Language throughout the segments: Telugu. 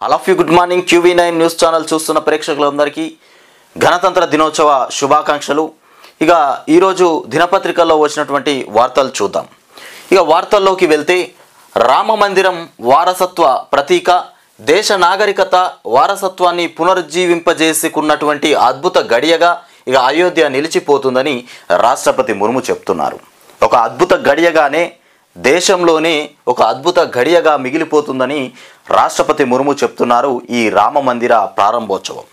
All of you good morning. QV9 news channel చూస్తున్న ప్రేక్షకులందరికీ గణతంత్ర దినోత్సవ శుభాకాంక్షలు. ఇక ఈరోజు దినపత్రికల్లో వచ్చినటువంటి వార్తలు చూద్దాం. ఇక వార్తల్లోకి వెళ్తే, రామ మందిరం వారసత్వ ప్రతీక, దేశ నాగరికత వారసత్వాన్ని పునరుజ్జీవింపజేసుకున్నటువంటి అద్భుత గడియగా ఇక అయోధ్య నిలిచిపోతుందని రాష్ట్రపతి ముర్ము చెప్తున్నారు. ఒక అద్భుత గడియగానే దేశంలోనే ఒక అద్భుత గడియగా మిగిలిపోతుందని రాష్ట్రపతి ముర్ము చెప్తున్నారు ఈ రామ మందిర ప్రారంభోత్సవం.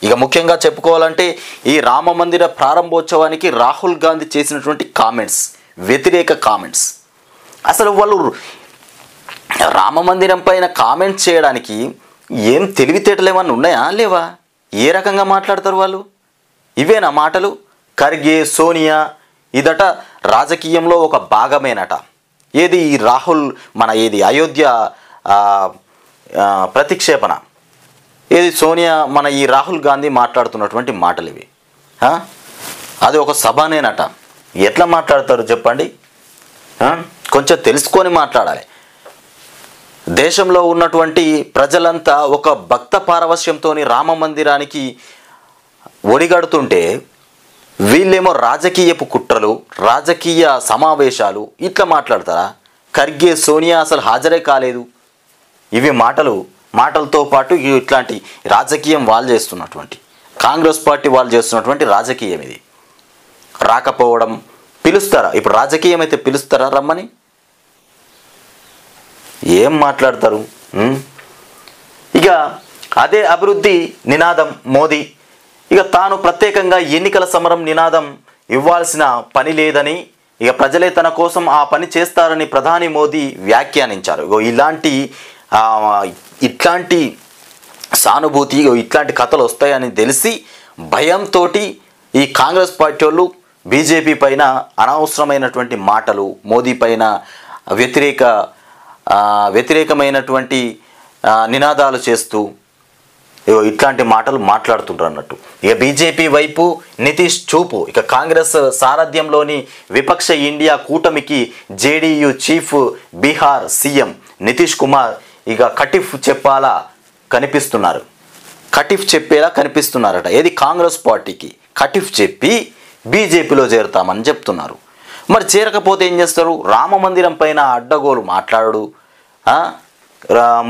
ఇక ముఖ్యంగా చెప్పుకోవాలంటే, ఈ రామ మందిర ప్రారంభోత్సవానికి రాహుల్ గాంధీ చేసినటువంటి కామెంట్స్, వ్యతిరేక కామెంట్స్, అసలు వాళ్ళు రామ మందిరం పైన కామెంట్స్ చేయడానికి ఏం తెలివితేటలు ఏమన్నా ఉన్నాయా లేవా? ఏ రకంగా మాట్లాడతారు వాళ్ళు? ఇవేనా మాటలు? ఖర్గే, సోనియా ఇదట రాజకీయంలో ఒక భాగమేనట. ఏది ఈ రాహుల్ మన ఏది అయోధ్య ప్రతిక్షేపణ, ఏది సోనియా మన ఈ రాహుల్ గాంధీ మాట్లాడుతున్నటువంటి మాటలు ఇవి. అది ఒక సభనేనట. ఎట్లా మాట్లాడతారు చెప్పండి? కొంచెం తెలుసుకొని మాట్లాడాలి. దేశంలో ఉన్నటువంటి ప్రజలంతా ఒక భక్త పారవశ్యంతో రామ మందిరానికి ఒడిగడుతుంటే, వీళ్ళేమో రాజకీయపు కుట్రలు, రాజకీయ సమావేశాలు ఇట్లా మాట్లాడతారా? ఖర్గే, సోనియా అసలు హాజరే కాలేదు. ఇవి మాటలతో పాటు ఇట్లాంటి రాజకీయం వాళ్ళు చేస్తున్నటువంటి, కాంగ్రెస్ పార్టీ వాళ్ళు చేస్తున్నటువంటి రాజకీయం ఇది. రాకపోవడం, పిలుస్తారా? ఇప్పుడు రాజకీయం అయితే పిలుస్తారా రమ్మని? ఏం మాట్లాడతారు? ఇక అదే అభివృద్ధి నినాదం మోదీ. ఇక తాను ప్రత్యేకంగా ఎన్నికల సమరం నినాదం ఇవ్వాల్సిన పని లేదని, ఇక ప్రజలే తన కోసం ఆ పని చేస్తారని ప్రధాని మోదీ వ్యాఖ్యానించారు. ఇట్లాంటి సానుభూతి, ఇట్లాంటి కథలు వస్తాయని తెలిసి భయంతో ఈ కాంగ్రెస్ పార్టీ వాళ్ళు బీజేపీ పైన అనవసరమైనటువంటి మాటలు, మోదీ పైన వ్యతిరేకమైనటువంటి నినాదాలు చేస్తూ ఇట్లాంటి మాటలు మాట్లాడుతుంటారు అన్నట్టు. ఇక బీజేపీ వైపు నితీష్ చూపు. ఇక కాంగ్రెస్ సారథ్యంలోని విపక్ష ఇండియా కూటమికి JDU chief, Bihar CM Nitish Kumar ఇక కటిఫ్ చెప్పేలా కనిపిస్తున్నారట. ఏది కాంగ్రెస్ పార్టీకి కటిఫ్ చెప్పి బీజేపీలో చేరుతామని చెప్తున్నారు. మరి చేరకపోతే ఏం చేస్తారు? రామ మందిరం పైన అడ్డగోలు మాట్లాడు,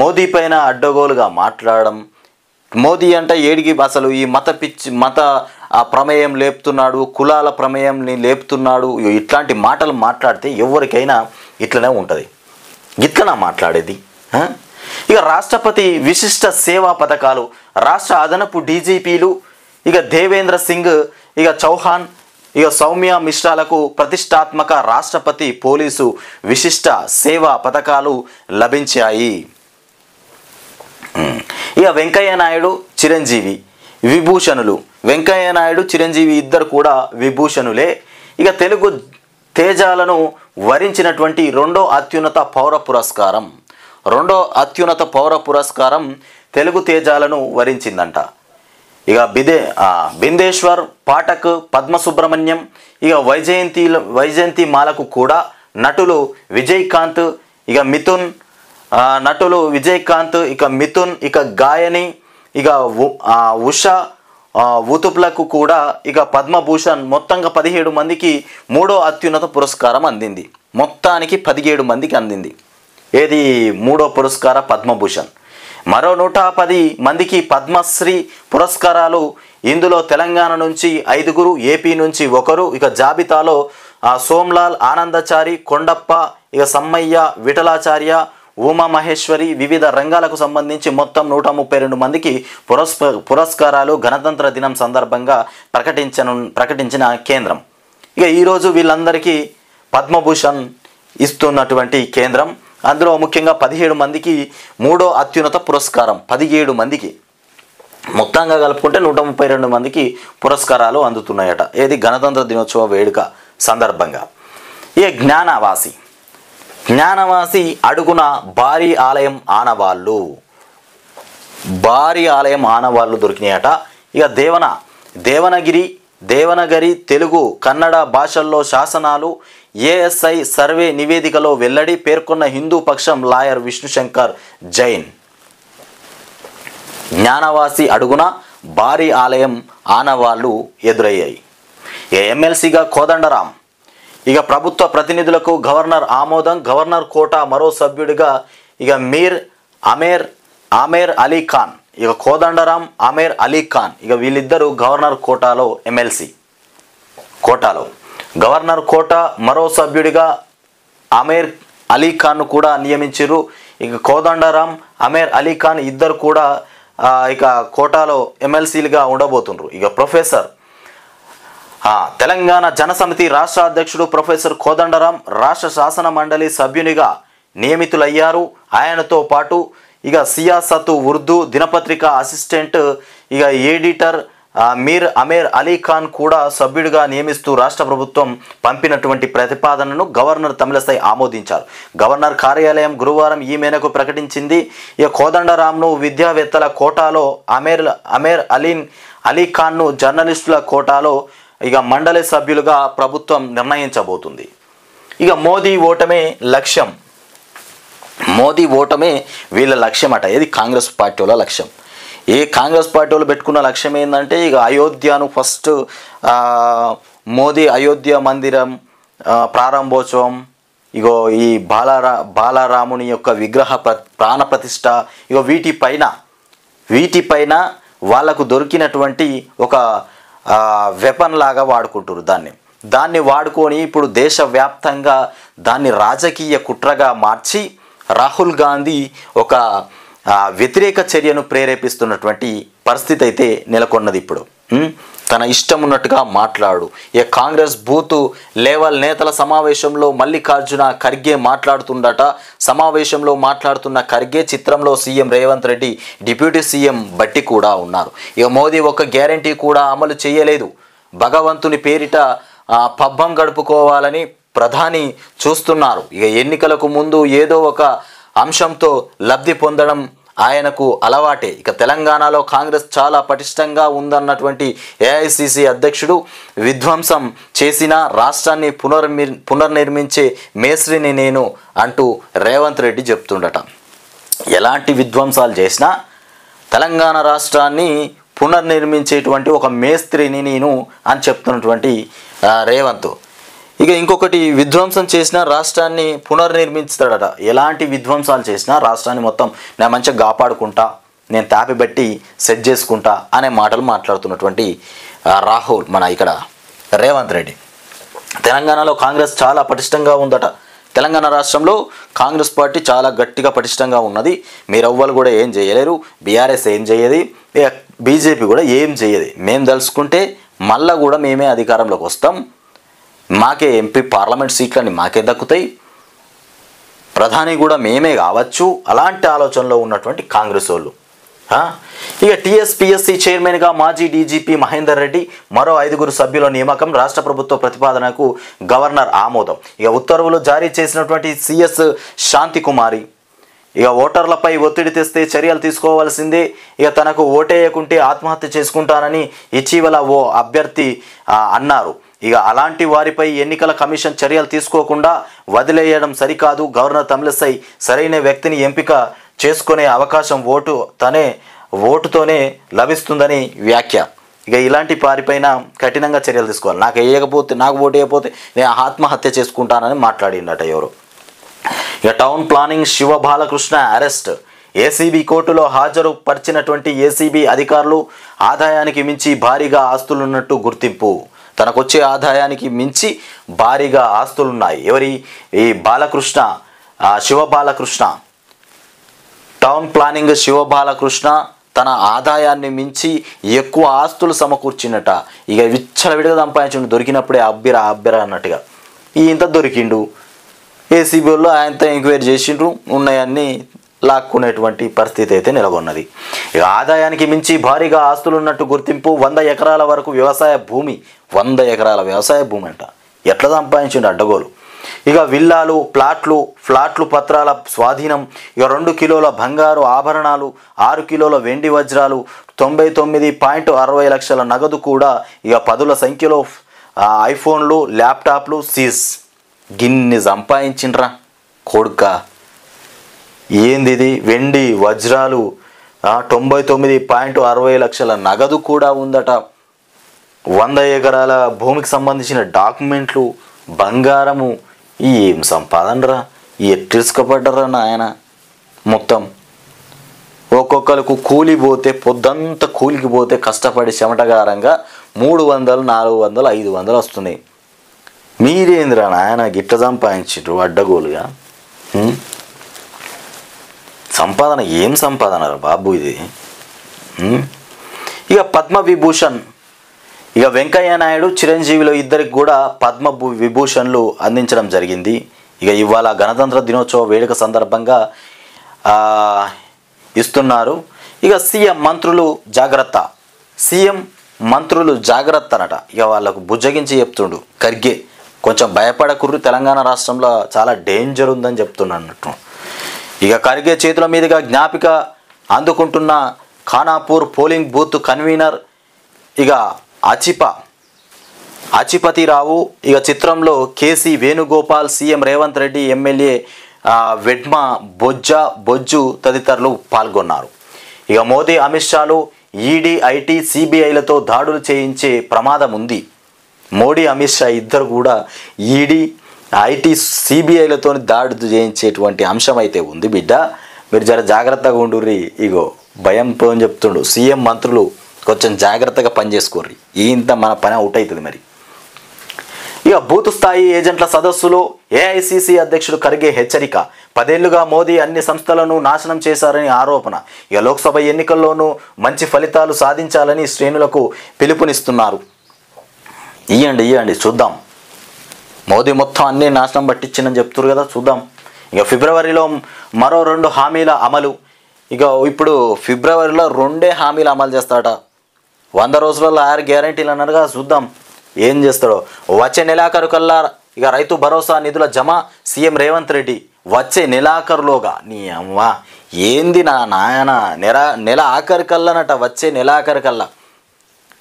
మోదీ పైన అడ్డగోలుగా మాట్లాడడం. మోదీ అంటే ఏడికి అసలు ఈ మత ప్రమేయం లేపుతున్నాడు, కులాల ప్రమేయంని లేపుతున్నాడు. ఇట్లాంటి మాటలు మాట్లాడితే ఎవరికైనా ఇట్లనే ఉంటుంది. ఇట్లనా మాట్లాడేది? ఇక రాష్ట్రపతి విశిష్ట సేవా పథకాలు, రాష్ట్ర అదనపు డీజీపీలు ఇక దేవేంద్ర సింగ్, ఇక చౌహాన్, ఇక సౌమ్య మిశ్రాలకు ప్రతిష్టాత్మక రాష్ట్రపతి పోలీసు విశిష్ట సేవా పథకాలు లభించాయి. ఇక వెంకయ్య నాయుడు, చిరంజీవి విభూషణులు. వెంకయ్య నాయుడు, చిరంజీవి ఇద్దరు కూడా విభూషణులే. ఇక తెలుగు తేజాలను వరించినటువంటి రెండో అత్యున్నత పౌర పురస్కారం తెలుగు తేజాలను వరించిందంట. ఇక బిందేశ్వర్, పాఠక్, పద్మ సుబ్రహ్మణ్యం, ఇక వైజయంతి మాలకు కూడా నటులు విజయకాంత్, ఇక మిథున్, ఇక మిథున్, ఇక గాయని, ఇక ఉషా ఉతుప్లకు కూడా ఇక పద్మభూషణ్. మొత్తంగా 17 మందికి మూడో అత్యున్నత పురస్కారం అందింది. మొత్తానికి 17 మందికి అందింది. ఏది మూడో పురస్కార పద్మభూషణ్. మరో 110 మందికి పద్మశ్రీ పురస్కారాలు. ఇందులో తెలంగాణ నుంచి 5, ఏపీ నుంచి 1. ఇక జాబితాలో సోమ్లాల్, ఆనందచారి, కొండప్ప, ఇక సమ్మయ్య, విఠలాచార్య, ఉమా మహేశ్వరి. వివిధ రంగాలకు సంబంధించి మొత్తం 132 మందికి పురస్కారాలు గణతంత్ర దినం సందర్భంగా ప్రకటించిన కేంద్రం. ఇక ఈరోజు వీళ్ళందరికీ పద్మభూషణ్ ఇస్తున్నటువంటి కేంద్రం. అందులో ముఖ్యంగా 17 మందికి మూడో అత్యున్నత పురస్కారం. 17 మందికి మొత్తంగా కలుపుకుంటే 132 మందికి పురస్కారాలు అందుతున్నాయట. ఏది గణతంత్ర దినోత్సవ వేడుక సందర్భంగా. ఇక జ్ఞానవాసి అడుగున భారీ ఆలయం ఆనవాళ్ళు దొరికినాయట. ఇక దేవనగిరి తెలుగు, కన్నడ భాషల్లో శాసనాలు. ఏఎస్ఐ సర్వే నివేదికలో వెల్లడి. పేర్కొన్న హిందూ పక్షం లాయర్ విష్ణుశంకర్ జైన్. జ్ఞానవాసి అడుగున భారీ ఆలయం ఆనవాళ్లు ఎదురయ్యాయి. ఎమ్మెల్సీగా కోదండరాం. ఇక ప్రభుత్వ ప్రతినిధులకు గవర్నర్ ఆమోదం. గవర్నర్ కోటా మరో సభ్యుడిగా ఇక ఆమేర్ అలీ ఖాన్. ఇక కోదండరాం, ఆమేర్ అలీ ఖాన్ ఇక వీళ్ళిద్దరూ గవర్నర్ కోటాలో ఎమ్మెల్సీ కోటాలో. గవర్నర్ కోటా మరో సభ్యుడిగా ఆమేర్ అలీ ఖాన్ను కూడా నియమించారు. ఇక కోదండరాం, ఆమేర్ అలీ ఖాన్ ఇద్దరు కూడా ఇక కోటాలో ఎమ్మెల్సీలుగా ఉండబోతుండ్రు. ఇక ప్రొఫెసర్ తెలంగాణ జనసమితి రాష్ట్ర అధ్యక్షుడు ప్రొఫెసర్ కోదండరాం రాష్ట్ర శాసన మండలి సభ్యునిగా నియమితులయ్యారు. ఆయనతో పాటు ఇక సియాసతు ఉర్దూ దినపత్రిక అసిస్టెంట్ ఇక ఎడిటర్ ఆమేర్ అలీ ఖాన్ కూడా సభ్యుడిగా నియమిస్తూ రాష్ట్ర ప్రభుత్వం పంపినటువంటి ప్రతిపాదనను గవర్నర్ తమిళసై ఆమోదించారు. గవర్నర్ కార్యాలయం గురువారం ఈ మేరకు ప్రకటించింది. ఇక కోదండరాంను విద్యావేత్తల కోటాలో, ఆమేర్ అలీ ఖాన్ను జర్నలిస్టుల కోటాలో ఇక మండలి సభ్యులుగా ప్రభుత్వం నిర్ణయించబోతుంది. ఇక మోదీ ఓటమే వీళ్ళ లక్ష్యం అట. ఇది కాంగ్రెస్ పార్టీ వాళ్ళ లక్ష్యం. కాంగ్రెస్ పార్టీ వాళ్ళు పెట్టుకున్న లక్ష్యం ఏంటంటే ఇక అయోధ్యను ఫస్ట్ మోదీ అయోధ్య మందిరం ప్రారంభోత్సవం, ఇగో ఈ బాలరాముని యొక్క విగ్రహ ప్రాణ ప్రతిష్ఠ, ఇగో వీటిపైన వాళ్ళకు దొరికినటువంటి ఒక వెపన్ లాగా వాడుకుంటారు. దాన్ని వాడుకొని ఇప్పుడు దేశవ్యాప్తంగా దాన్ని రాజకీయ కుట్రగా మార్చి రాహుల్ గాంధీ ఒక వ్యతిరేక చర్యను ప్రేరేపిస్తున్నటువంటి పరిస్థితి అయితే నెలకొన్నది. ఇప్పుడు తన ఇష్టం ఉన్నట్టుగా మాట్లాడు. కాంగ్రెస్ బూత్ లెవెల్ నేతల సమావేశంలో మల్లికార్జున ఖర్గే మాట్లాడుతుండట. సమావేశంలో మాట్లాడుతున్న ఖర్గే చిత్రంలో CM Revanth Reddy, deputy CM బట్టి కూడా ఉన్నారు. మోదీ ఒక గ్యారంటీ కూడా అమలు చేయలేదు. భగవంతుని పేరిట పబ్బం గడుపుకోవాలని ప్రధాని చూస్తున్నారు. ఎన్నికలకు ముందు ఏదో ఒక అంశంతో లబ్ధి పొందడం ఆయనకు అలవాటే. తెలంగాణలో కాంగ్రెస్ చాలా పటిష్టంగా ఉందన్నటువంటి ఏఐసిసి అధ్యక్షుడు విధ్వంసం చేసిన రాష్ట్రాన్ని పునర్నిర్మించే మేస్త్రిని నేను అంటూ రేవంత్ రెడ్డి చెప్తుండట. ఎలాంటి విధ్వంసాలు చేసినా తెలంగాణ రాష్ట్రాన్ని పునర్నిర్మించేటువంటి ఒక మేస్త్రిని నేను అని చెప్తున్నటువంటి రేవంత్. ఇంకొకటి, విధ్వంసం చేసిన రాష్ట్రాన్ని పునర్నిర్మించుతాడట. ఎలాంటి విధ్వంసాలు చేసినా రాష్ట్రాన్ని మొత్తం నేను మంచిగా కాపాడుకుంటా, నేను తాపి బట్టి సెట్ చేసుకుంటా అనే మాటలు మాట్లాడుతున్నటువంటి రాహుల్ ఇక్కడ రేవంత్ రెడ్డి. తెలంగాణలో కాంగ్రెస్ చాలా పటిష్టంగా ఉందట. తెలంగాణ రాష్ట్రంలో కాంగ్రెస్ పార్టీ చాలా గట్టిగా పటిష్టంగా ఉన్నది. మీరెవ్వరు కూడా ఏం చేయలేరు. బీఆర్ఎస్ ఏం చేయదు, బీజేపీ కూడా ఏం చేయదు. మేము తెలుసుకుంటే మళ్ళా కూడా మేమే అధికారంలోకి వస్తాం, మాకే ఎంపీ పార్లమెంట్ సీట్లని మాకే దక్కుతాయి, ప్రధాని కూడా మేమే కావచ్చు. అలాంటి ఆలోచనలో ఉన్నటువంటి కాంగ్రెస్ వాళ్ళు. టీఎస్పీఎస్సీ చైర్మన్గా మాజీ డీజీపీ మహేందర్ రెడ్డి, మరో 5 సభ్యుల నియామకం. రాష్ట్ర ప్రభుత్వ ప్రతిపాదనకు గవర్నర్ ఆమోదం. ఉత్తర్వులు జారీ చేసినటువంటి సిఎస్ శాంతికుమారి ఓటర్లపై ఒత్తిడి తెస్తే చర్యలు తీసుకోవాల్సిందే. తనకు ఓటేయకుంటే ఆత్మహత్య చేసుకుంటానని ఇటీవల ఓ అభ్యర్థి అన్నారు. అలాంటి వారిపై ఎన్నికల కమిషన్ చర్యలు తీసుకోకుండా వదిలేయడం సరికాదు. గవర్నర్ తమిళసై సరైన వ్యక్తిని ఎంపిక చేసుకునే అవకాశం ఓటుతోనే లభిస్తుందని వ్యాఖ్య. ఇలాంటి వారిపైన కఠినంగా చర్యలు తీసుకోవాలి. నాకు ఓటు వేయకపోతే నేను ఆత్మహత్య చేసుకుంటానని మాట్లాడిండట ఎవరు. Town planning Shiva Balakrishna arrest. ACB కోర్టులో హాజరు పరిచినటువంటి ఏసీబీ అధికారులు ఆదాయానికి మించి భారీగా ఆస్తులున్నట్టు గుర్తింపు. తనకొచ్చే ఆదాయానికి మించి భారీగా ఆస్తులున్నాయి. ఈ బాలకృష్ణ, శివ బాలకృష్ణ, టౌన్ ప్లానింగ్ శివ బాలకృష్ణ తన ఆదాయాన్ని మించి ఎక్కువ ఆస్తులు సమకూర్చినట. విచ్చలవిడిగా సంపాదించిండు. దొరికినప్పుడే అబ్బిరా అన్నట్టుగా ఇంత దొరికిండు. ఏసీబీ వాళ్ళు ఆయనతో ఎంక్వైరీ చేసిండ్రు, ఉన్నాయన్నీ లాక్కునేటువంటి పరిస్థితి అయితే నెలకొన్నది. ఆదాయానికి మించి భారీగా ఆస్తులు ఉన్నట్టు గుర్తింపు. 100 ఎకరాల వరకు వ్యవసాయ భూమి. 100 ఎకరాల వ్యవసాయ భూమి అంట. ఎట్లా సంపాదించిండు అడ్డగోలు. విల్లాలు, ఫ్లాట్లు పత్రాల స్వాధీనం. 2 కిలోల బంగారు ఆభరణాలు, 6 కిలోల వెండి వజ్రాలు, 99.60 లక్షల నగదు కూడా, 10ల సంఖ్యలో ఐఫోన్లు, ల్యాప్టాప్లు సీజ్. గిన్ని సంపాదించిండ్రా కొడుక. ఏంది ఇది? వెండి, వజ్రాలు, 99.60 లక్షల నగదు కూడా ఉందట. 100 ఎకరాల భూమికి సంబంధించిన డాక్యుమెంట్లు, బంగారము. ఏం సంపాదనరా, ఎట్టిసుకపడ్డరా నాయన. మొత్తం ఒక్కొక్కరికి కూలి పోతే, పొద్దంతా కూలికి పోతే కష్టపడి చెమటగారంగా 300, 400, 500 వస్తున్నాయి. మీరేంద్రా నాయన గిట్ట సంపాదించారు అడ్డగోలుగా. సంపాదన ఏం సంపాదన బాబు ఇది. ఇక పద్మవిభూషణ్, ఇక వెంకయ్య నాయుడు, చిరంజీవిలో ఇద్దరికి కూడా పద్మ విభూషణ్లు అందించడం జరిగింది. ఇక ఇవాళ గణతంత్ర దినోత్సవ వేడుక సందర్భంగా ఇస్తున్నారు. ఇక సీఎం మంత్రులు జాగ్రత్త, సీఎం మంత్రులు జాగ్రత్త అనట. ఇక వాళ్ళకు బుజ్జగించి చెప్తుండు ఖర్గే, కొంచెం భయపడకుర్రు, తెలంగాణ రాష్ట్రంలో చాలా డేంజర్ ఉందని చెప్తున్నట్టు. ఇక ఖర్గే చేతుల మీదుగా జ్ఞాపిక అందుకుంటున్న ఖానాపూర్ పోలింగ్ బూత్ కన్వీనర్ ఇక అచిపతిరావు. ఇక చిత్రంలో కేసీ వేణుగోపాల్, సీఎం రేవంత్ రెడ్డి, ఎమ్మెల్యే వెడ్మ బొజ్జు తదితరులు పాల్గొన్నారు. ఇక మోదీ, అమిత్ షాలు ఈడీ, ఐటీ, సిబిఐలతో దాడులు చేయించే ప్రమాదం ఉంది. మోడీ, అమిత్ షా ఇద్దరు కూడా ఈడీ, ఐటీ, సిబిఐలతో దాడులు చేయించేటువంటి అంశం అయితే ఉంది బిడ్డ. మీరు జర జాగ్రత్తగా ఉండుర్రి. ఇగో భయంతో అని చెప్తుండు. సీఎం మంత్రులు కొంచెం జాగ్రత్తగా పనిచేసుకోర్రి, ఇంత మన పని అవుట్ అవుతుంది మరి. ఇక బూత్ స్థాయి ఏజెంట్ల సదస్సులో ఏఐసిసి అధ్యక్షుడు ఖర్గే హెచ్చరిక. 10 ఏళ్లుగా మోదీ అన్ని సంస్థలను నాశనం చేశారని ఆరోపణ. ఇక లోక్సభ ఎన్నికల్లోనూ మంచి ఫలితాలు సాధించాలని శ్రేణులకు పిలుపునిస్తున్నారు. ఇయ్యండి చూద్దాం. మోదీ మొత్తం అన్ని నాశనం పట్టించిందని చెప్తున్నారు కదా, చూద్దాం. ఇక ఫిబ్రవరిలో మరో 2 హామీల అమలు. ఇక ఇప్పుడు ఫిబ్రవరిలో 2 హామీలు అమలు చేస్తాడట. 100 రోజులలో 6 గ్యారంటీలు అన్నారుగా, చూద్దాం ఏం చేస్తాడో. వచ్చే నెలాఖరు కల్లా ఇక రైతు భరోసా నిధుల జమ, సీఎం రేవంత్ రెడ్డి. వచ్చే నెలాఖరులోగా. నీ అమ్మ ఏంది నా నాయన, నెల ఆఖరి కల్లానట. వచ్చే నెలాఖరి కల్లా,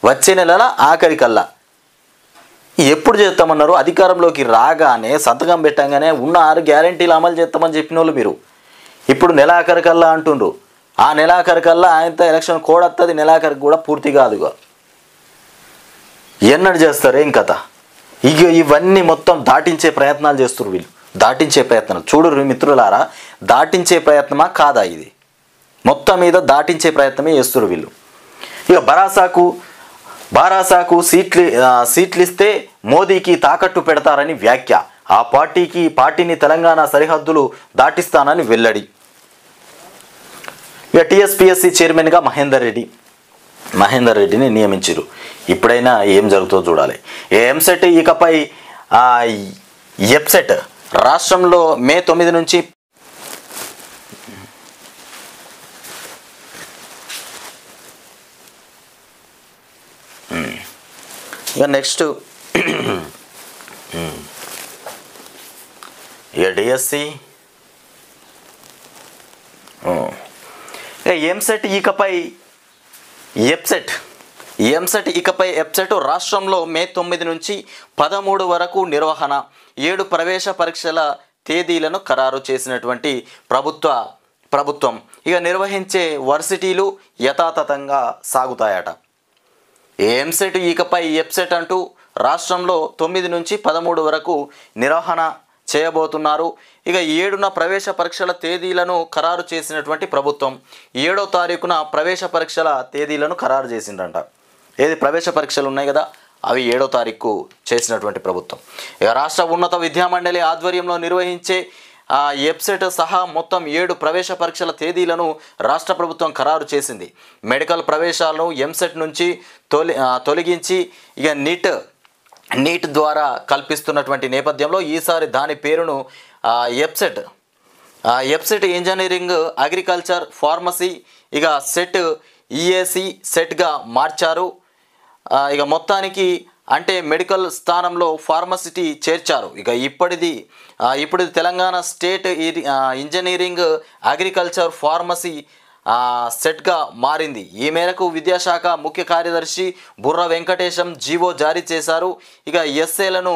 వచ్చే నెలల ఆఖరి కల్లా. ఎప్పుడు చేస్తామన్నారు? అధికారంలోకి రాగానే సంతకం పెట్టంగానే ఉన్న 6 గ్యారంటీలు అమలు చేస్తామని చెప్పిన వాళ్ళు మీరు ఇప్పుడు నెలాఖరి కల్లా అంటుండ్రు. ఆ నెలాఖరి కల్లా ఆయనతో ఎలక్షన్ కోడ్ వస్తుంది, నెలాఖరికి కూడా పూర్తి కాదుగా. ఎన్నడు చేస్తారు ఏం కథ? ఇక ఇవన్నీ మొత్తం దాటించే ప్రయత్నాలు చేస్తున్నారు వీళ్ళు. దాటించే ప్రయత్నాలు చూడు మిత్రులారా, దాటించే ప్రయత్నమా కాదా ఇది? మొత్తం మీద దాటించే ప్రయత్నమే చేస్తున్నారు వీళ్ళు. ఇక బారాసాకు సీట్లు ఇస్తే మోదీకి తాకట్టు పెడతారని వ్యాఖ్య. ఆ పార్టీని తెలంగాణ సరిహద్దులు దాటిస్తానని వెల్లడి. ఇక టీఎస్పీఎస్సీ చైర్మన్గా మహేందర్ రెడ్డిని నియమించారు. ఇప్పుడైనా ఏం జరుగుతుందో చూడాలి. ఎంసెట్ ఇకపై ఎప్సెట్ రాష్ట్రంలో మే 9 నుంచి ఇక నెక్స్ట్ ఇక డిఎస్సి ఎంసెట్ ఇకపై ఎప్సెట్ రాష్ట్రంలో మే 9 నుంచి 13 వరకు నిర్వహణ. 7 ప్రవేశ పరీక్షల తేదీలను ఖరారు చేసినటువంటి ప్రభుత్వం ఇక నిర్వహించే వర్సిటీలు యథాతథంగా సాగుతాయట. ఎంసెట్ ఇకపై ఎప్సెట్ అంటూ రాష్ట్రంలో 9 నుంచి 13 వరకు నిర్వహణ చేయబోతున్నారు. ఇక 7న ప్రవేశ పరీక్షల తేదీలను ఖరారు చేసినటువంటి ప్రభుత్వం 7వ తారీఖున ప్రవేశ పరీక్షల తేదీలను ఖరారు చేసిందంట. ఏది ప్రవేశ పరీక్షలు ఉన్నాయి కదా, అవి 7వ తారీఖు చేసినటువంటి ప్రభుత్వం. ఇక రాష్ట్ర ఉన్నత విద్యామండలి ఆధ్వర్యంలో నిర్వహించే ఎప్సెట్ సహా మొత్తం 7 ప్రవేశ పరీక్షల తేదీలను రాష్ట్ర ప్రభుత్వం ఖరారు చేసింది. మెడికల్ ప్రవేశాలను ఎంసెట్ నుంచి తొలగించి ఇక నీట్ ద్వారా కల్పిస్తున్నటువంటి నేపథ్యంలో ఈసారి దాని పేరును ఎప్సెట్ ఇంజనీరింగ్, అగ్రికల్చర్, ఫార్మసీ ఇక ఈఏసి సెట్గా మార్చారు. ఇక మొత్తానికి అంటే మెడికల్ స్థానంలో ఫార్మసిటీ చేర్చారు. ఇక ఇప్పుడు Telangana state engineering, agriculture, pharmacy సెట్గా మారింది. ఈ మేరకు విద్యాశాఖ ముఖ్య కార్యదర్శి బుర్ర వెంకటేశం జీవో జారీ చేశారు. ఇక ఎస్ఏలను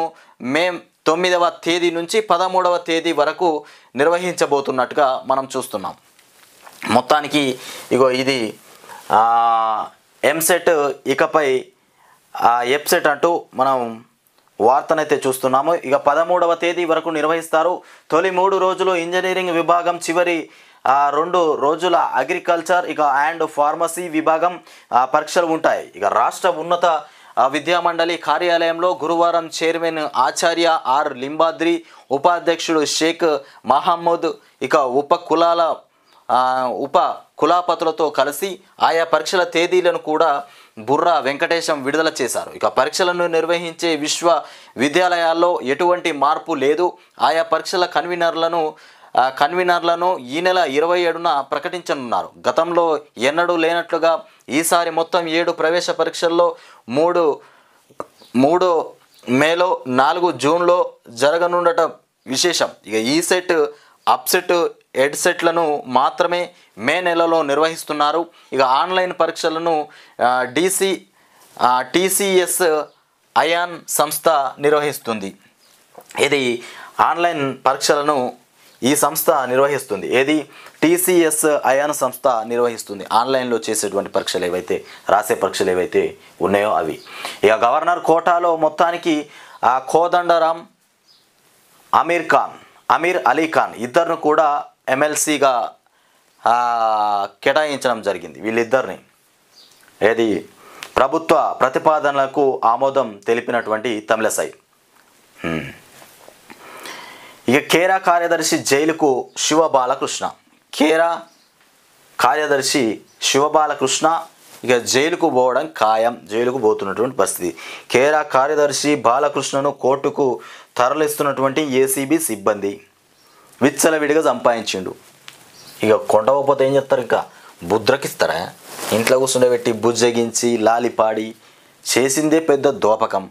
మే 9వ తేదీ నుంచి 13వ తేదీ వరకు నిర్వహించబోతున్నట్టుగా మనం చూస్తున్నాం. మొత్తానికి ఇగో ఇది ఎంసెట్ ఇకపై ఎప్సెట్ అంటూ మనం వార్తనైతే చూస్తున్నాము. ఇక 13వ తేదీ వరకు నిర్వహిస్తారు. తొలి 3 రోజులు ఇంజనీరింగ్ విభాగం, చివరి 2 రోజుల అగ్రికల్చర్ ఇక అండ్ ఫార్మసీ విభాగం పరీక్షలు ఉంటాయి. ఇక రాష్ట్ర ఉన్నత విద్యామండలి కార్యాలయంలో గురువారం చైర్మన్ ఆచార్య ఆర్ లింబాద్రి, ఉపాధ్యక్షుడు షేక్ మహమ్మద్ ఇక ఉప కులాపతులతో కలిసి ఆయా పరీక్షల తేదీలను కూడా బుర్రా వెంకటేశం విడుదల చేశారు. ఇక పరీక్షలను నిర్వహించే విశ్వవిద్యాలయాల్లో ఎటువంటి మార్పు లేదు. ఆయా పరీక్షల కన్వీనర్లను ఈ నెల 27న ప్రకటించనున్నారు. గతంలో ఎన్నడూ లేనట్లుగా ఈసారి మొత్తం 7 ప్రవేశ పరీక్షల్లో 3 మేలో 4 జూన్లో జరగనుండటం విశేషం. ఇక ఈసెట్, అప్సెట్, ఎడ్సెట్లను మాత్రమే మే నెలలో నిర్వహిస్తున్నారు. ఇక ఆన్లైన్ పరీక్షలను టీసీఎస్ అయాన్ సంస్థ నిర్వహిస్తుంది. ఇది ఆన్లైన్ పరీక్షలను ఈ సంస్థ నిర్వహిస్తుంది. ఏది టీసీఎస్ అయాన్ సంస్థ నిర్వహిస్తుంది. ఆన్లైన్లో చేసేటువంటి పరీక్షలు ఏవైతే రాసే పరీక్షలు ఏవైతే ఉన్నాయో అవి. ఇక గవర్నర్ కోటాలో మొత్తానికి కోదండరాం, అమీర్ అలీ ఖాన్ ఇద్దరిని కూడా ఎమ్మెల్సీగా కేటాయించడం జరిగింది. వీళ్ళిద్దరిని ఏది ప్రభుత్వ ప్రతిపాదనలకు ఆమోదం తెలిపినటువంటి తమిళసై. ఇక కేరా కార్యదర్శి జైలుకు శివబాలకృష్ణ. కేరా కార్యదర్శి శివబాలకృష్ణ ఇక జైలుకు పోవడం ఖాయం. జైలుకు పోతున్నటువంటి పరిస్థితి. కేరా కార్యదర్శి బాలకృష్ణను కోర్టుకు తరలిస్తున్నటువంటి ఏసీబీ సిబ్బంది విచ్చలవిడిగా సంపాదించిండు. ఇక కొండవపోతే ఏం చెప్తారు? ఇంకా బుద్రకిస్తారా? ఇంట్లో కూర్చుండబెట్టి బుజ్జగించి లాలిపాడి చేసిందే పెద్ద దోపకం.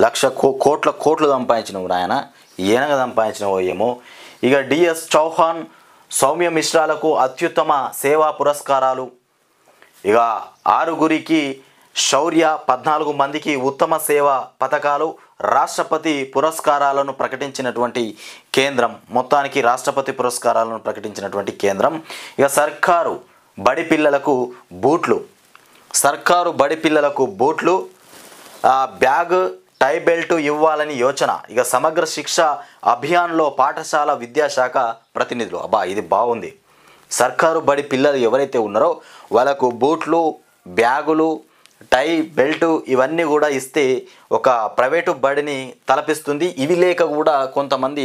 1,00,00,000 కోట్లు సంపాదించినవు నాయన. ఏనగా సంపాదించినవో ఏమో. ఇక డిఎస్ చౌహాన్, సౌమ్య మిశ్రాలకు అత్యుత్తమ సేవా పురస్కారాలు. ఇక 6గురికి శౌర్య, 14 మందికి ఉత్తమ సేవా పథకాలు, రాష్ట్రపతి పురస్కారాలను ప్రకటించినటువంటి కేంద్రం. మొత్తానికి రాష్ట్రపతి పురస్కారాలను ప్రకటించినటువంటి కేంద్రం. ఇక సర్కారు బడి పిల్లలకు బూట్లు, బ్యాగ్, టై బెల్ట్ ఇవ్వాలని యోచన. ఇక సమగ్ర శిక్ష అభియాన్లో పాఠశాల విద్యాశాఖ ప్రతినిధులు. ఇది బాగుంది. సర్కారు బడి పిల్లలు ఎవరైతే ఉన్నారో వాళ్ళకు బూట్లు, బ్యాగులు, టై బెల్ట్ ఇవన్నీ కూడా ఇస్తే ఒక ప్రైవేటు బడిని తలపిస్తుంది. ఇవి లేక కూడా కొంతమంది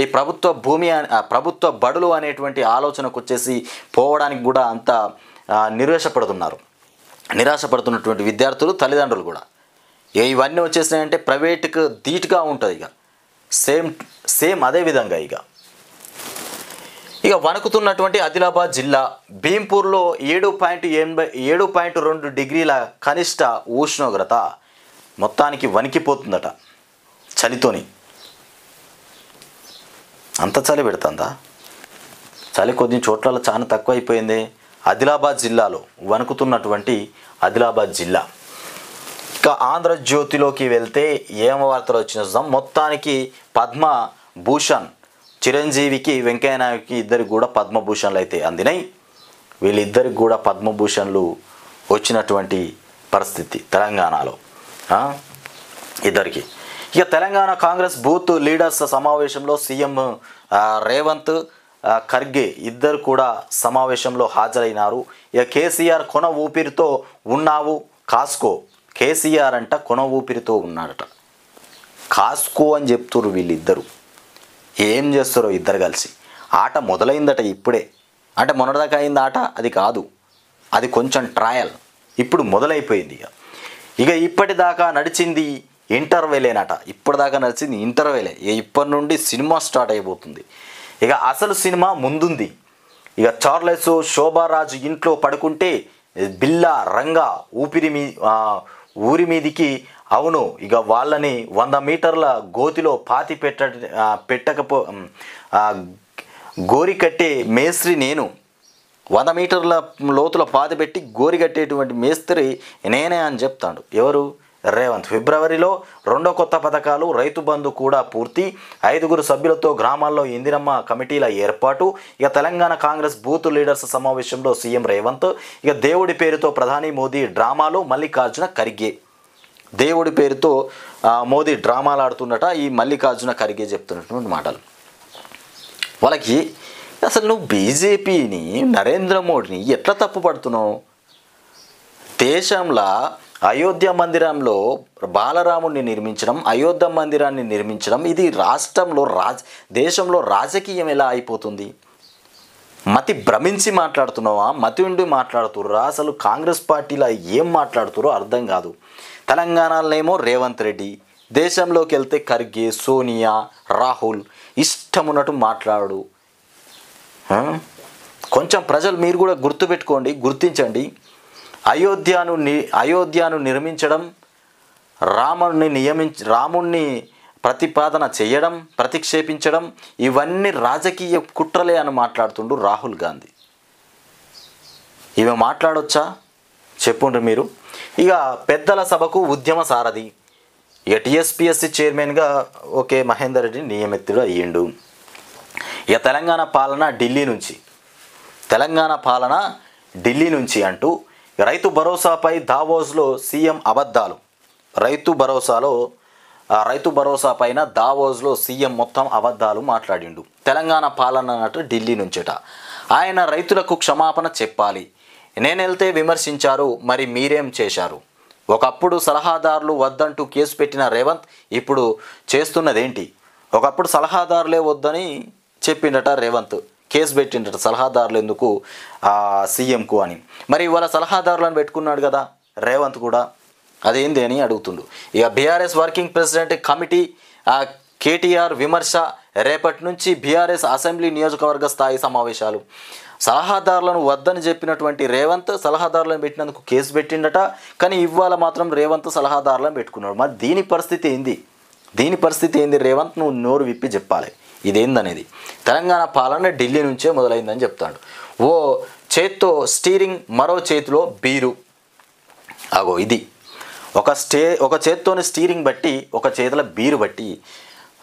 ఈ ప్రభుత్వ బడులు అనేటువంటి ఆలోచనకు వచ్చేసి పోవడానికి కూడా అంత నిరాశపడుతున్నటువంటి విద్యార్థులు, తల్లిదండ్రులు కూడా. ఇవన్నీ వచ్చేసినాయంటే ప్రైవేటుకు ధీటుగా ఉంటుంది. ఇక సేమ్ అదే విధంగా ఇక వణుకుతున్నటువంటి ఆదిలాబాద్ జిల్లా భీంపూర్లో 7.2 డిగ్రీల కనిష్ట ఉష్ణోగ్రత. మొత్తానికి వణికిపోతుందట చలితోని. అంత చలి పెడుతుందా? చలి కొద్ది చోట్ల చాలా తక్కువ అయిపోయింది. ఆదిలాబాద్ జిల్లాలో వణుకుతున్నటువంటి ఆదిలాబాద్ జిల్లా. ఇక ఆంధ్రజ్యోతిలోకి వెళ్తే ఏమ వార్తలు వచ్చిన చూద్దాం. మొత్తానికి పద్మభూషణ్ చిరంజీవికి, వెంకయ్యనాయుడికి ఇద్దరికి కూడా పద్మభూషణ్లు అయితే అందినాయి. వీళ్ళిద్దరికి కూడా పద్మభూషణ్లు వచ్చినటువంటి పరిస్థితి తెలంగాణలో ఇద్దరికి. ఇక తెలంగాణ కాంగ్రెస్ బూత్ లీడర్స్ సమావేశంలో సీఎం రేవంత్, ఖర్గే ఇద్దరు కూడా సమావేశంలో హాజరైనారు. ఇక కేసీఆర్ కొన ఊపిరితో ఉన్నావు కాస్కో. కేసీఆర్ అంట కొన ఊపిరితో ఉన్నాడట. కాస్కో అని చెప్తున్నారు వీళ్ళిద్దరు. ఏం చేస్తారో ఇద్దరు కలిసి. ఆట మొదలైందట ఇప్పుడే. అంటే మొన్నటిదాకా అయింది ఆట అది కాదు, అది కొంచెం ట్రయల్. ఇప్పుడు మొదలైపోయింది. ఇక ఇప్పటిదాకా నడిచింది ఇంటర్వెలేనట. ఇప్పటిదాకా నడిచింది ఇంటర్వెలే. ఇప్పటి నుండి సినిమా స్టార్ట్ అయిపోతుంది. ఇక అసలు సినిమా ముందుంది. ఇక చార్లెస్ శోభారాజు ఇంట్లో పడుకుంటే బిల్లా రంగా ఊరి మీదికి. అవును, ఇక వాళ్ళని 100 మీటర్ల గోతిలో పాతి పెట్టకపో గోరి కట్టే మేస్త్రి నేను. 100 మీటర్ల లోతుల పాతి పెట్టి గోరి కట్టేటువంటి మేస్త్రి నేనే అని చెప్తాడు. ఎవరు? రేవంత్. ఫిబ్రవరిలో 2 కొత్త పథకాలు, రైతు బంధు కూడా పూర్తి, 5 సభ్యులతో గ్రామాల్లో ఇందిరమ్మ కమిటీల ఏర్పాటు. ఇక తెలంగాణ కాంగ్రెస్ బూత్ లీడర్స్ సమావేశంలో సీఎం రేవంత్. ఇక దేవుడి పేరుతో ప్రధాని మోదీ డ్రామాలు, మల్లికార్జున ఖర్గే. దేవుడి పేరుతో మోదీ డ్రామాలు ఆడుతున్నట ఈ మల్లికార్జున ఖర్గే చెప్తున్నటువంటి మాటలు. వాళ్ళకి అసలు నువ్వు బీజేపీని, నరేంద్ర మోడీని ఎట్లా తప్పుపడుతున్నావు? దేశంలో అయోధ్య మందిరంలో బాలరాముడిని నిర్మించడం, అయోధ్య మందిరాన్ని నిర్మించడం, ఇది రాష్ట్రంలో దేశంలో రాజకీయం ఎలా అయిపోతుంది? మతి భ్రమించి మాట్లాడుతున్నావా? మతి ఉండి మాట్లాడుతుర్రా? అసలు కాంగ్రెస్ పార్టీలో ఏం మాట్లాడుతురో అర్థం కాదు. తెలంగాణలోనేమో రేవంత్ రెడ్డి, దేశంలోకి వెళ్తే ఖర్గే, సోనియా, రాహుల్ ఇష్టమున్నట్టు మాట్లాడు. కొంచెం ప్రజలు మీరు కూడా గుర్తుపెట్టుకోండి, గుర్తించండి. అయోధ్యను నిర్మించడం, రాముణ్ణి ప్రతిపాదన చేయడం, ప్రతిక్షేపించడం ఇవన్నీ రాజకీయ కుట్రలే అని మాట్లాడుతుండు రాహుల్ గాంధీ. ఇవి మాట్లాడొచ్చా చెప్పుండ్రు మీరు. ఇక పెద్దల సభకు ఉద్యమ సారథి, ఇక టీఎస్పీఎస్సీ చైర్మన్గా ఓకే మహేందర్ రెడ్డి నియమితుడు అయ్యిండు. ఇక తెలంగాణ పాలన ఢిల్లీ నుంచి అంటూ రైతు భరోసాపై దావోస్లో సీఎం అబద్ధాలు. రైతు భరోసా పైన దావోస్లో సీఎం మొత్తం అబద్ధాలు మాట్లాడిండు. తెలంగాణ పాలన అన్నట్టు ఢిల్లీ నుంచట. ఆయన రైతులకు క్షమాపణ చెప్పాలి. నేనెళ్తే విమర్శించారు, మరి మీరేం చేశారు? ఒకప్పుడు సలహాదారులు వద్దంటూ కేసు పెట్టిన రేవంత్ ఇప్పుడు చేస్తున్నదేంటి? ఒకప్పుడు సలహాదారులే వద్దని చెప్పిండట రేవంత్, కేసు పెట్టిండట సలహాదారులు ఎందుకు సీఎంకు అని. మరి ఇవాళ సలహాదారులను పెట్టుకున్నాడు కదా రేవంత్ కూడా, అదేంది అని అడుగుతుండు. ఇక BRS working president committee KTR విమర్శ, రేపటి నుంచి బీఆర్ఎస్ అసెంబ్లీ నియోజకవర్గ స్థాయి సమావేశాలు. సలహాదారులను వద్దని చెప్పినటువంటి రేవంత్ సలహాదారులను పెట్టినందుకు కేసు పెట్టిండట, కానీ ఇవాళ మాత్రం రేవంత్ సలహాదారులను పెట్టుకున్నాడు. మరి దీని పరిస్థితి ఏంది? రేవంత్ నువ్వు నోరు విప్పి చెప్పాలి ఇదేందనేది. తెలంగాణ పాలన ఢిల్లీ నుంచే మొదలైందని చెప్తాడు. ఓ చేత్తో స్టీరింగ్, మరో చేతిలో బీరు. అగో ఇది ఒక చేత్తోని స్టీరింగ్ బట్టి, ఒక చేతిలో బీరు బట్టి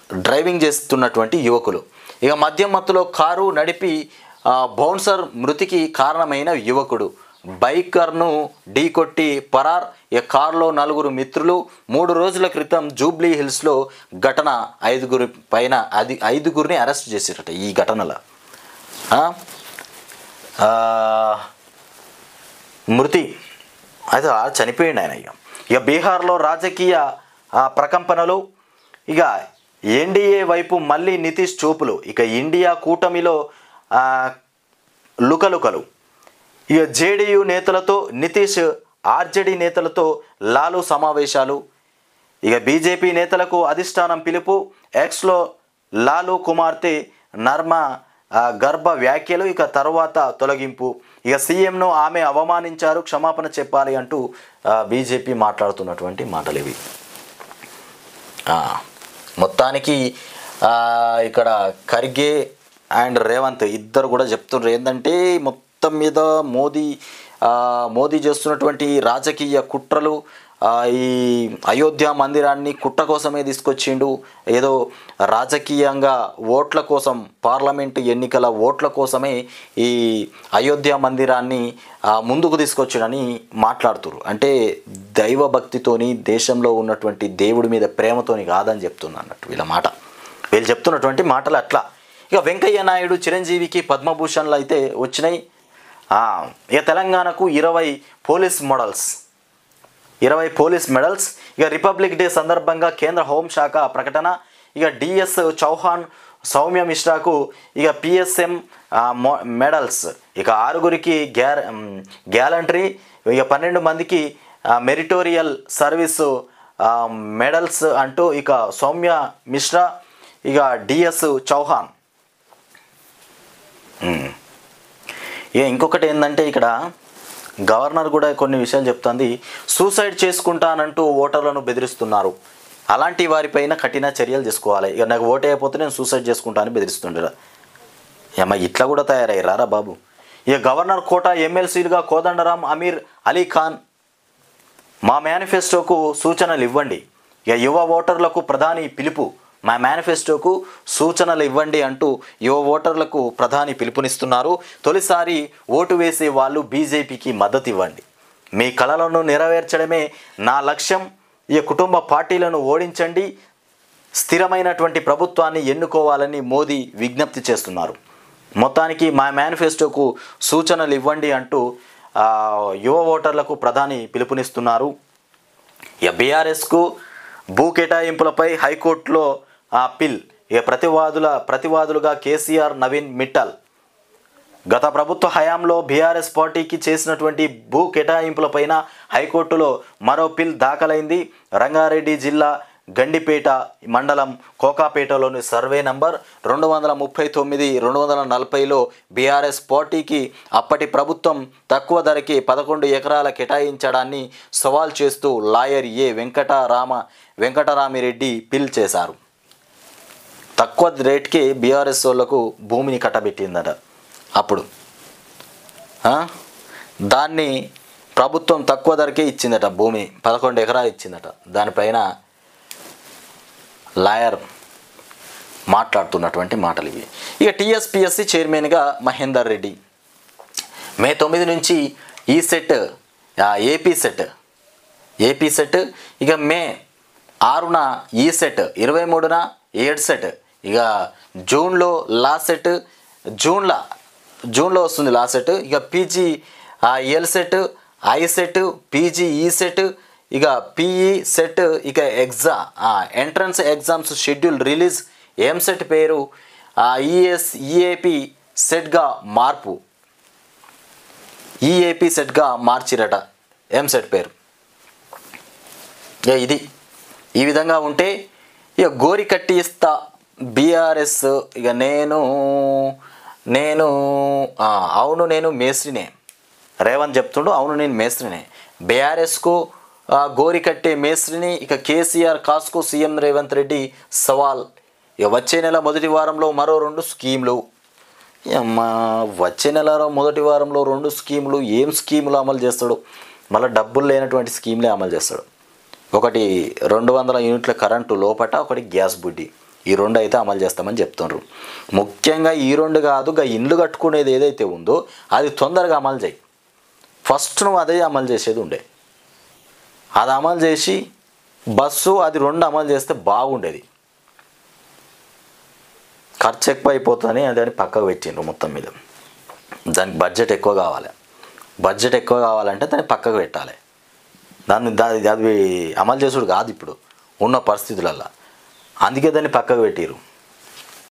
డ్రైవింగ్ చేస్తున్నటువంటి యువకులు. ఇక మద్యం మత్తులో కారు నడిపి బౌన్సర్ మృతికి కారణమైన యువకుడు, బైకర్ను ఢీకొట్టి పరార్. ఈ కారులో 4 మిత్రులు. 3 రోజుల క్రితం జూబ్లీ హిల్స్లో ఘటన. 5గురిని అరెస్ట్ చేసిరట ఈ ఘటనలో. మృతి అయితే చనిపోయింది ఆయన. ఇక బీహార్లో రాజకీయ ప్రకంపనలు. ఇక ఎన్డీఏ వైపు మళ్ళీ నితీష్ చూపులు. ఇక ఇండియా కూటమిలో లుకలుకలు. ఇక జేడీయూ నేతలతో నితీష్, ఆర్జేడీ నేతలతో లాలు సమావేశాలు. ఇక బీజేపీ నేతలకు అధిష్టానం పిలుపు. ఎక్స్లో లాలు కుమార్తె నర్మ గర్భ వ్యాఖ్యలు. ఇక తర్వాత తొలగింపు. ఇక సీఎంను ఆమె అవమానించారు, క్షమాపణ చెప్పాలి అంటూ బీజేపీ మాట్లాడుతున్నటువంటి మాటలు ఇవి. మొత్తానికి ఇక్కడ ఖర్గే అండ్ రేవంత్ ఇద్దరు కూడా చెప్తున్నారు ఏంటంటే, మొత్తం మీద మోదీ చేస్తున్నటువంటి రాజకీయ కుట్రలు, ఈ అయోధ్య మందిరాన్ని కుట్ర కోసమే తీసుకొచ్చిండు. ఏదో రాజకీయంగా ఓట్ల కోసం, పార్లమెంటు ఎన్నికల ఓట్ల కోసమే ఈ అయోధ్య మందిరాన్ని ముందుకు తీసుకొచ్చాడని మాట్లాడుతున్నారు. అంటే దైవభక్తితోని, దేశంలో ఉన్నటువంటి దేవుడి మీద ప్రేమతోని కాదని చెప్తున్నా అన్నట్టు వీళ్ళు చెప్తున్నటువంటి మాటలు అట్లా. ఇక వెంకయ్య నాయుడు, చిరంజీవికి పద్మభూషణ్లు అయితే వచ్చినాయి. ఇక తెలంగాణకు 20 పోలీస్ మెడల్స్. ఇక రిపబ్లిక్ డే సందర్భంగా కేంద్ర హోంశాఖ ప్రకటన. ఇక డిఎస్ చౌహాన్, సౌమ్య మిశ్రాకు ఇక పిఎస్ఎం మెడల్స్. ఇక 6గురికి గ్యాలంటరీ. ఇక 12 మందికి మెరిటోరియల్ సర్వీసు మెడల్స్ అంటూ ఇక సౌమ్య మిశ్రా, ఇక డిఎస్ చౌహాన్. ఇంకొకటి ఏంటంటే, ఇక్కడ గవర్నర్ కూడా కొన్ని విషయాలు చెప్తుంది. సూసైడ్ చేసుకుంటానంటూ ఓటర్లను బెదిరిస్తున్నారు. అలాంటి వారిపైన కఠిన చర్యలు తీసుకోవాలి. ఇక నాకు ఓటే అయిపోతే నేను సూసైడ్ చేసుకుంటానని బెదిరిస్తుండరా. ఇట్లా కూడా తయారయ్యారా బాబు. ఇక గవర్నర్ కోట ఎమ్మెల్సీలుగా కోదండరాం, అమీర్ అలీ ఖాన్. మా మేనిఫెస్టోకు సూచనలు ఇవ్వండి. ఇక యువ ఓటర్లకు ప్రధాని పిలుపు. మా మేనిఫెస్టోకు సూచనలు ఇవ్వండి అంటూ యువ ఓటర్లకు ప్రధాని పిలుపునిస్తున్నారు. తొలిసారి ఓటు వేసే వాళ్ళు బీజేపీకి మద్దతు ఇవ్వండి. మీ కలలను నెరవేర్చడమే నా లక్ష్యం. ఈ కుటుంబ పార్టీలను ఓడించండి, స్థిరమైనటువంటి ప్రభుత్వాన్ని ఎన్నుకోవాలని మోదీ విజ్ఞప్తి చేస్తున్నారు. మొత్తానికి మా మేనిఫెస్టోకు సూచనలు ఇవ్వండి అంటూ యువ ఓటర్లకు ప్రధాని పిలుపునిస్తున్నారు. ఇక బీఆర్ఎస్కు భూ కేటాయింపులపై హైకోర్టులో పిల్. ఇక ప్రతివాదులుగా కేసీఆర్, నవీన్ మిట్టల్. గత ప్రభుత్వ హయాంలో బీఆర్ఎస్ పార్టీకి చేసినటువంటి భూ కేటాయింపులపైన హైకోర్టులో మరో పిల్ దాఖలైంది. రంగారెడ్డి జిల్లా గండిపేట మండలం కోకాపేటలోని సర్వే నంబర్ 239-240లో బీఆర్ఎస్ పార్టీకి అప్పటి ప్రభుత్వం తక్కువ ధరకి 11 ఎకరాల కేటాయించడాన్ని సవాల్ చేస్తూ లాయర్ వెంకటరామిరెడ్డి పిల్ చేశారు. తక్కువ రేట్కి బీఆర్ఎస్ వాళ్ళకు భూమిని కట్టబెట్టిందట. అప్పుడు దాన్ని ప్రభుత్వం తక్కువ ధరకే ఇచ్చిందట. భూమి 11 ఎకరాలు ఇచ్చిందట. దానిపైన లాయర్ మాట్లాడుతున్నటువంటి మాటలు ఇవి. ఇక టీఎస్పీఎస్సీ చైర్మన్గా మహేందర్ రెడ్డి. మే 9 నుంచి ఏపీ సెట్, ఇక మే 6న ఈ సెట్, 23న ఎడ్ సెట్, ఇక జూన్లో లా సెట్, జూన్లో వస్తుంది లా సెట్. ఇక PG L set, I set, PG ఈ సెట్, ఇక పీఈ సెట్, ఇక entrance exams schedule release. EAMCET పేరు ఈఏపీ సెట్గా మార్పు. ఈఏపీ సెట్గా మార్చిరట ఎంసెట్ పేరు. ఇది ఈ విధంగా ఉంటే ఇక గోరి కట్టి ఇస్తా బీఆర్ఎస్. ఇక అవును నేను మేస్త్రినే. రేవంత్ చెప్తుండు, అవును నేను మేస్త్రినే. బీఆర్ఎస్కు గోరి కట్టే మేస్త్రిని. ఇక కేసీఆర్ కాస్కు సీఎం రేవంత్ రెడ్డి సవాల్. ఇక వచ్చే నెల మొదటి వారంలో మరో 2 స్కీములు. వచ్చే నెల మొదటి వారంలో 2 స్కీములు. ఏం స్కీములు అమలు చేస్తాడు? మళ్ళీ డబ్బులు లేనటువంటి స్కీమ్లే అమలు చేస్తాడు. ఒకటి 200 యూనిట్ల కరెంటు లోపట, ఒకటి గ్యాస్ బుడ్డి. ఈ 2 అయితే అమలు చేస్తామని చెప్తున్నారు. ముఖ్యంగా ఈ 2 కాదు, ఇండ్లు కట్టుకునేది ఏదైతే ఉందో అది తొందరగా అమలు చేయి. ఫస్ట్ నువ్వు అదే అమలు చేసేది ఉండే. అది అమలు చేసి బస్సు అది 2 అమలు చేస్తే బాగుండేది. ఖర్చు ఎక్కువ అయిపోతుందని దాన్ని పక్కకు పెట్టిండ్రు మొత్తం మీద. దానికి బడ్జెట్ ఎక్కువ కావాలంటే దాన్ని పక్కకు పెట్టాలి. అది అమలు చేసుడు కాదు ఇప్పుడు ఉన్న పరిస్థితులల్లో. అందుకే దాన్ని పక్కకు పెట్టిరు.